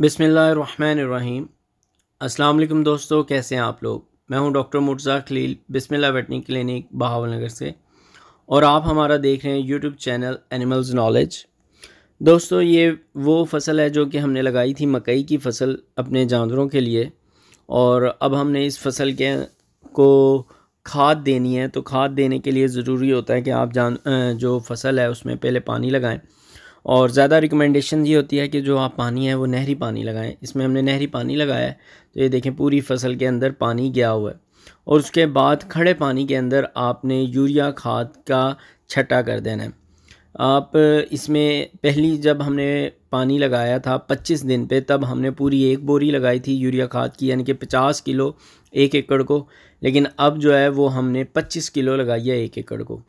बिस्मिल्लाहिर्रहमानिर्रहीम। अस्सलाम वालेकुम दोस्तों, कैसे हैं आप लोग। मैं हूं डॉक्टर मुर्तज़ा खलील, बिस्मिल्लाह वेटरनरी क्लिनिक बहावलनगर से, और आप हमारा देख रहे हैं यूट्यूब चैनल एनिमल्स नॉलेज। दोस्तों, ये वो फसल है जो कि हमने लगाई थी, मकई की फसल अपने जानवरों के लिए, और अब हमने इस फसल के को खाद देनी है। तो खाद देने के लिए ज़रूरी होता है कि आप जो फसल है उसमें पहले पानी लगाएं, और ज़्यादा रिकमेंडेशन ये होती है कि जो आप पानी है वो नहरी पानी लगाएं। इसमें हमने नहरी पानी लगाया है, तो ये देखें पूरी फसल के अंदर पानी गया हुआ है। और उसके बाद खड़े पानी के अंदर आपने यूरिया खाद का छटा कर देना है। आप इसमें पहली जब हमने पानी लगाया था 25 दिन पे, तब हमने पूरी एक बोरी लगाई थी यूरिया खाद की, यानी कि 50 किलो 1 एकड़ को। लेकिन अब जो है वो हमने 25 किलो लगाई है 1 एकड़ को।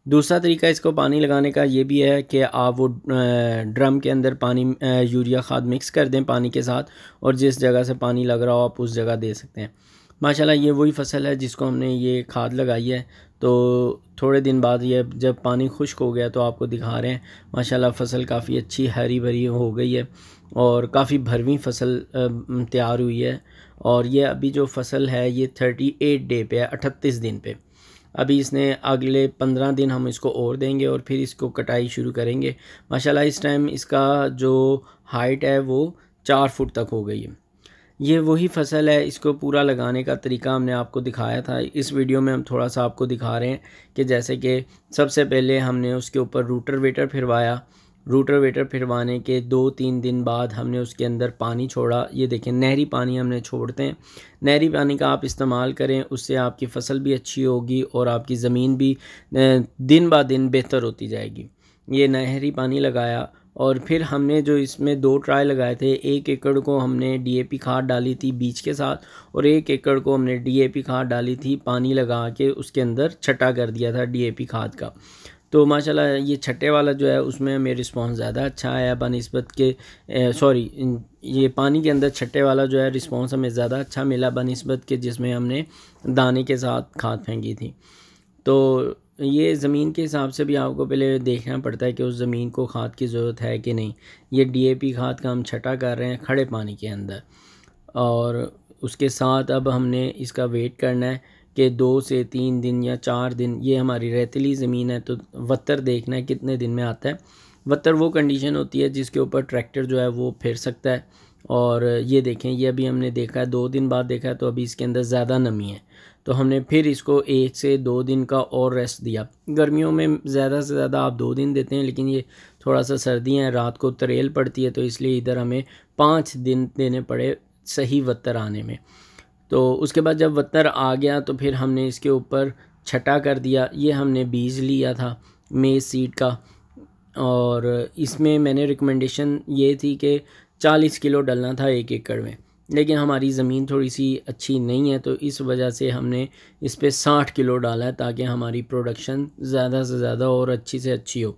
दूसरा तरीका इसको पानी लगाने का ये भी है कि आप वो ड्रम के अंदर पानी यूरिया खाद मिक्स कर दें पानी के साथ, और जिस जगह से पानी लग रहा हो आप उस जगह दे सकते हैं। माशाल्लाह ये वही फसल है जिसको हमने ये खाद लगाई है। तो थोड़े दिन बाद ये जब पानी खुश्क हो गया तो आपको दिखा रहे हैं, माशाल्लाह फसल काफ़ी अच्छी हरी भरी हो गई है और काफ़ी भरवीं फसल तैयार हुई है। और ये अभी जो फसल है ये 38 डे पे है, 38 दिन पे। अभी इसने अगले 15 दिन हम इसको और देंगे और फिर इसको कटाई शुरू करेंगे। माशाल्लाह इस टाइम इसका जो हाइट है वो 4 फुट तक हो गई है। ये वही फसल है, इसको पूरा लगाने का तरीका हमने आपको दिखाया था। इस वीडियो में हम थोड़ा सा आपको दिखा रहे हैं कि जैसे कि सबसे पहले हमने उसके ऊपर रूटर वेटर फिरवाया। रूटर वेटर फिरवाने के 2-3 दिन बाद हमने उसके अंदर पानी छोड़ा। ये देखें, नहरी पानी हमने छोड़ते हैं। नहरी पानी का आप इस्तेमाल करें, उससे आपकी फसल भी अच्छी होगी और आपकी ज़मीन भी दिन ब दिन बेहतर होती जाएगी। ये नहरी पानी लगाया, और फिर हमने जो इसमें 2 ट्रायल लगाए थे, 1 एकड़ को हमने डीएपी खाद डाली थी बीज के साथ, और 1 एकड़ को हमने डीएपी खाद डाली थी पानी लगा के, उसके अंदर छटा कर दिया था डीएपी खाद का। तो माशाल्लाह ये छट्टे वाला जो है उसमें हमें रिस्पांस ज़्यादा अच्छा आया बनिस्बत के ये पानी के अंदर छट्टे वाला जो है रिस्पांस हमें ज़्यादा अच्छा मिला बनिस्बत के जिसमें हमने दाने के साथ खाद फेंकी थी। तो ये ज़मीन के हिसाब से भी आपको पहले देखना पड़ता है कि उस ज़मीन को खाद की ज़रूरत है कि नहीं। ये डीएपी खाद का हम छटा कर रहे हैं खड़े पानी के अंदर, और उसके साथ अब हमने इसका वेट करना है कि 2 से 3 दिन या 4 दिन, ये हमारी रेतीली ज़मीन है तो वत्तर देखना है कितने दिन में आता है। वत्तर वो कंडीशन होती है जिसके ऊपर ट्रैक्टर जो है वो फिर सकता है। और ये देखें, ये अभी हमने देखा है 2 दिन बाद देखा है, तो अभी इसके अंदर ज़्यादा नमी है। तो हमने फिर इसको 1 से 2 दिन का और रेस्ट दिया। गर्मियों में ज़्यादा से ज़्यादा आप 2 दिन देते हैं, लेकिन ये थोड़ा सा सर्दियाँ हैं, रात को तरेल पड़ती है, तो इसलिए इधर हमें 5 दिन देने पड़े सही वत्तर आने में। तो उसके बाद जब वत्तर आ गया तो फिर हमने इसके ऊपर छटा कर दिया। ये हमने बीज लिया था मेज़ सीड का, और इसमें मैंने रिकमेंडेशन ये थी कि 40 किलो डलना था 1 एकड़ में, लेकिन हमारी ज़मीन थोड़ी सी अच्छी नहीं है, तो इस वजह से हमने इस पे 60 किलो डाला है ताकि हमारी प्रोडक्शन ज़्यादा से ज़्यादा और अच्छी से अच्छी हो।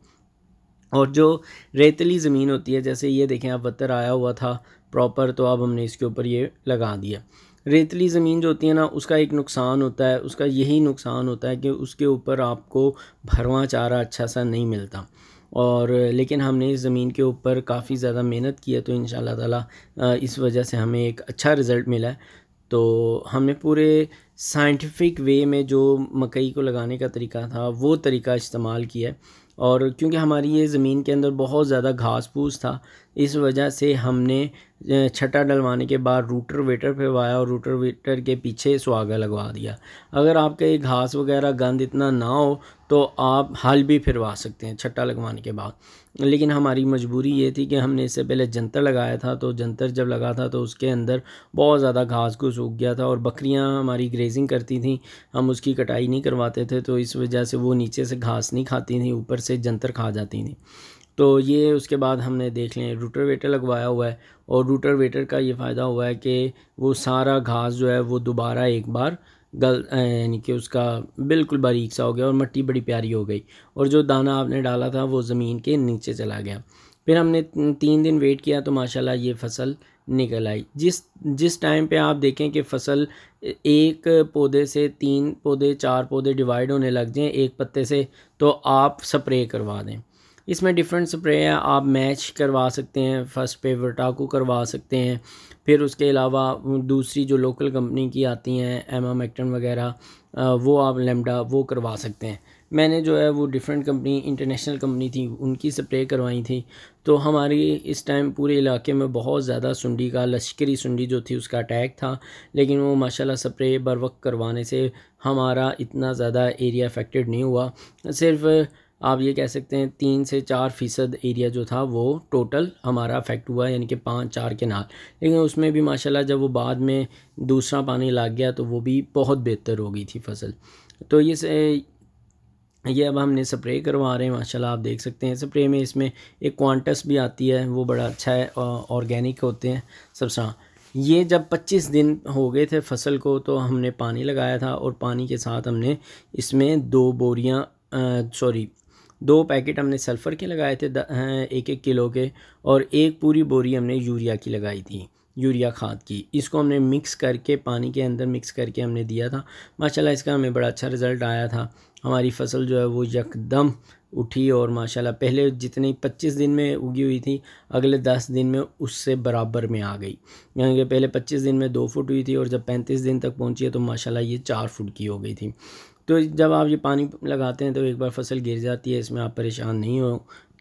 और जो रेतली ज़मीन होती है, जैसे ये देखें अब वत्तर आया हुआ था प्रॉपर, तो अब हमने इसके ऊपर ये लगा दिया। रेतली ज़मीन जो होती है ना, उसका एक नुकसान होता है, उसका यही नुकसान होता है कि उसके ऊपर आपको भरवा चारा अच्छा सा नहीं मिलता। और लेकिन हमने इस ज़मीन के ऊपर काफ़ी ज़्यादा मेहनत की है, तो इंशाल्लाह ताला इस वजह से हमें एक अच्छा रिज़ल्ट मिला है। तो हमने पूरे साइंटिफिक वे में जो मकई को लगाने का तरीका था वो तरीका इस्तेमाल किया है। और क्योंकि हमारी ये ज़मीन के अंदर बहुत ज़्यादा घास फूस था, इस वजह से हमने छटा डलवाने के बाद रूटर वेटर फिरवाया और रूटर वेटर के पीछे सुहागा लगवा दिया। अगर आपके ये घास वगैरह गंद इतना ना हो तो आप हल भी फिरवा सकते हैं छट्टा लगवाने के बाद। लेकिन हमारी मजबूरी ये थी कि हमने इससे पहले जंतर लगाया था, तो जंतर जब लगा था तो उसके अंदर बहुत ज़्यादा घास घूस उग गया था और बकरियां हमारी ग्रेजिंग करती थीं, हम उसकी कटाई नहीं करवाते थे, तो इस वजह से वो नीचे से घास नहीं खाती थी, ऊपर से जंतर खा जाती थी। तो ये उसके बाद हमने देख लें रूटर वेटर लगवाया हुआ है, और रूटर वेटर का ये फ़ायदा हुआ है कि वो सारा घास जो है वो दोबारा एक बार यानी कि उसका बिल्कुल बारीक सा हो गया और मिट्टी बड़ी प्यारी हो गई, और जो दाना आपने डाला था वो ज़मीन के नीचे चला गया। फिर हमने 3 दिन वेट किया तो माशाल्लाह ये फसल निकल आई। जिस टाइम पे आप देखें कि फसल एक पौधे से 3 पौधे 4 पौधे डिवाइड होने लग जाएं एक पत्ते से, तो आप स्प्रे करवा दें। इसमें डिफरेंट स्प्रे है, आप मैच करवा सकते हैं, फर्स्ट पे वर्टाको करवा सकते हैं, फिर उसके अलावा दूसरी जो लोकल कंपनी की आती हैं एमामेक्टन वगैरह, वो आप लेमडा वो करवा सकते हैं। मैंने जो है वो डिफरेंट कंपनी, इंटरनेशनल कंपनी थी, उनकी स्प्रे करवाई थी। तो हमारी इस टाइम पूरे इलाके में बहुत ज़्यादा सुंडी का, लश्करी सुंडी जो थी उसका अटैक था, लेकिन वो माशाल्लाह स्प्रे बर वक्त करवाने से हमारा इतना ज़्यादा एरिया अफेक्टेड नहीं हुआ। सिर्फ आप ये कह सकते हैं 3 से 4% एरिया जो था वो टोटल हमारा अफेक्ट हुआ, यानी कि 5-4 केनाल। लेकिन उसमें भी माशाल्लाह जब वो बाद में दूसरा पानी लग गया तो वो भी बहुत बेहतर हो गई थी फसल। तो ये अब हमने स्प्रे करवा रहे हैं माशाल्लाह, आप देख सकते हैं। स्प्रे में इसमें एक क्वांटस भी आती है, वो बड़ा अच्छा है, ऑर्गेनिक होते हैं सबसा। ये जब 25 दिन हो गए थे फसल को तो हमने पानी लगाया था, और पानी के साथ हमने इसमें 2 पैकेट हमने सल्फ़र के लगाए थे 1-1 किलो के, और एक पूरी बोरी हमने यूरिया की लगाई थी, यूरिया खाद की। इसको हमने मिक्स करके, पानी के अंदर मिक्स करके हमने दिया था। माशाल्लाह इसका हमें बड़ा अच्छा रिज़ल्ट आया था। हमारी फसल जो है वो यकदम उठी, और माशाल्लाह पहले जितनी 25 दिन में उगी हुई थी, अगले 10 दिन में उससे बराबर में आ गई। यानी कि पहले 25 दिन में 2 फुट हुई थी, और जब 35 दिन तक पहुंची है तो माशाल्लाह ये 4 फुट की हो गई थी। तो जब आप ये पानी लगाते हैं तो एक बार फसल गिर जाती है, इसमें आप परेशान नहीं हो,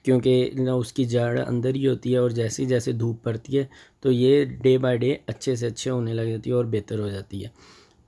क्योंकि ना उसकी जड़ अंदर ही होती है, और जैसे जैसे धूप पड़ती है तो ये डे बाय डे अच्छे से अच्छे होने लग जाती है और बेहतर हो जाती है।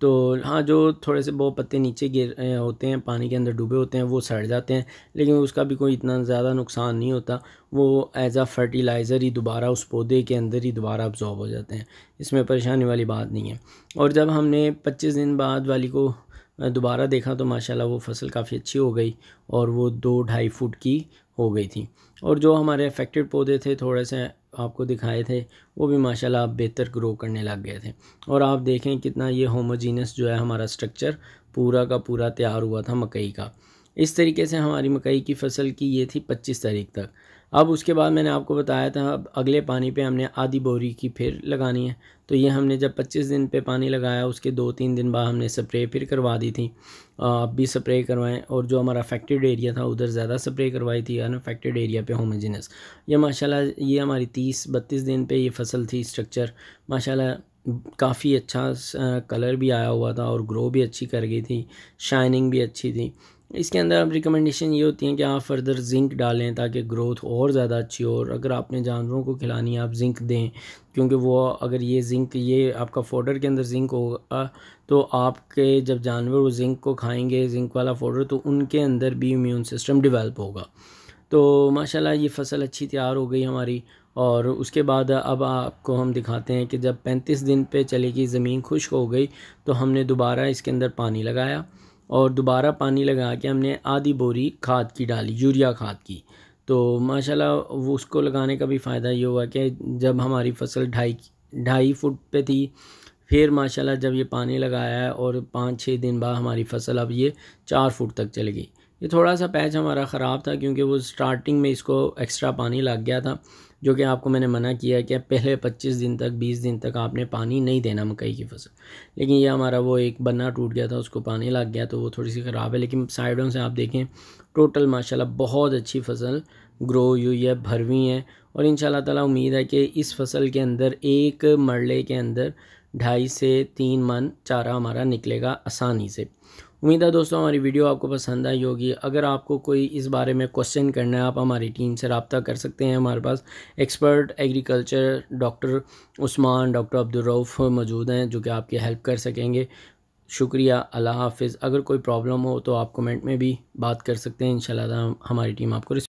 तो हाँ, जो थोड़े से बहुत पत्ते नीचे गिर होते हैं, पानी के अंदर डूबे होते हैं, वो सड़ जाते हैं, लेकिन उसका भी कोई इतना ज़्यादा नुकसान नहीं होता। वो एज आ फर्टिलाइज़र ही दोबारा उस पौधे के अंदर ही दोबारा अब्जॉर्ब हो जाते हैं, इसमें परेशानी वाली बात नहीं है। और जब हमने 25 दिन बाद वाली को दोबारा देखा तो माशाल्लाह वो फसल काफ़ी अच्छी हो गई, और वो 2-2.5 फुट की हो गई थी। और जो हमारे अफेक्टेड पौधे थे, थोड़े से आपको दिखाए थे, वो भी माशाल्लाह बेहतर ग्रो करने लग गए थे। और आप देखें कितना ये होमोजीनस जो है हमारा स्ट्रक्चर पूरा का पूरा तैयार हुआ था मकई का। इस तरीके से हमारी मकई की फसल की ये थी 25 तारीख तक। अब उसके बाद मैंने आपको बताया था, अब अगले पानी पे हमने आधी बोरी की फिर लगानी है। तो ये हमने जब 25 दिन पे पानी लगाया, उसके 2-3 दिन बाद हमने स्प्रे फिर करवा दी थी। अब भी स्प्रे करवाएं, और जो हमारा अफेक्टेड एरिया था उधर ज़्यादा स्प्रे करवाई थी, अनअफेक्टेड एरिया पे होमोजेनस। ये माशाल्लाह ये हमारी 30-32 दिन पे ये फसल थी। स्ट्रक्चर माशाल्लाह काफ़ी अच्छा कलर भी आया हुआ था, और ग्रो भी अच्छी कर गई थी, शाइनिंग भी अच्छी थी। इसके अंदर अब रिकमेंडेशन ये होती है कि आप फर्दर जिंक डालें ताकि ग्रोथ और ज़्यादा अच्छी हो। और अगर आपने जानवरों को खिलानी है आप जिंक दें, क्योंकि वो अगर ये जिंक, ये आपका फोडर के अंदर जिंक होगा तो आपके जब जानवर वो जिंक को खाएंगे, जिंक वाला फोडर, तो उनके अंदर भी इम्यून सिस्टम डेवलप होगा। तो माशाल्लाह ये फसल अच्छी तैयार हो गई हमारी। और उसके बाद अब आपको हम दिखाते हैं कि जब 35 दिन पे चलेगी, ज़मीन खुश्क हो गई, तो हमने दोबारा इसके अंदर पानी लगाया, और दोबारा पानी लगा के हमने आधी बोरी खाद की डाली, यूरिया खाद की। तो माशाल्लाह वो उसको लगाने का भी फ़ायदा ये हुआ कि जब हमारी फसल 2.5 फुट पे थी, फिर माशाल्लाह जब ये पानी लगाया है, और 5-6 दिन बाद हमारी फसल अब ये 4 फुट तक चली गई। ये थोड़ा सा पैच हमारा ख़राब था, क्योंकि वो स्टार्टिंग में इसको एक्स्ट्रा पानी लग गया था, जो कि आपको मैंने मना किया कि पहले 25 दिन तक, 20 दिन तक आपने पानी नहीं देना मकई की फसल। लेकिन ये हमारा वो एक बन्ना टूट गया था, उसको पानी लग गया, तो वो थोड़ी सी ख़राब है। लेकिन साइडों से आप देखें टोटल माशाल्लाह बहुत अच्छी फसल ग्रो हुई है, भरवी है। और इंशाल्लाह ताला उम्मीद है कि इस फसल के अंदर एक मरले के अंदर 2.5 से 3 मन चारा हमारा निकलेगा आसानी से। उम्मीद है दोस्तों हमारी वीडियो आपको पसंद आई होगी। अगर आपको कोई इस बारे में क्वेश्चन करना है, आप हमारी टीम से रब्ता कर सकते हैं। हमारे पास expert agriculture doctor Usman, doctor Abdul Rauf मौजूद हैं, जो कि आपकी हेल्प कर सकेंगे। शुक्रिया, अल्लाह हाफ़िज़। अगर कोई प्रॉब्लम हो तो आप कमेंट में भी बात कर सकते हैं, इंशाल्लाह हमारी टीम आपको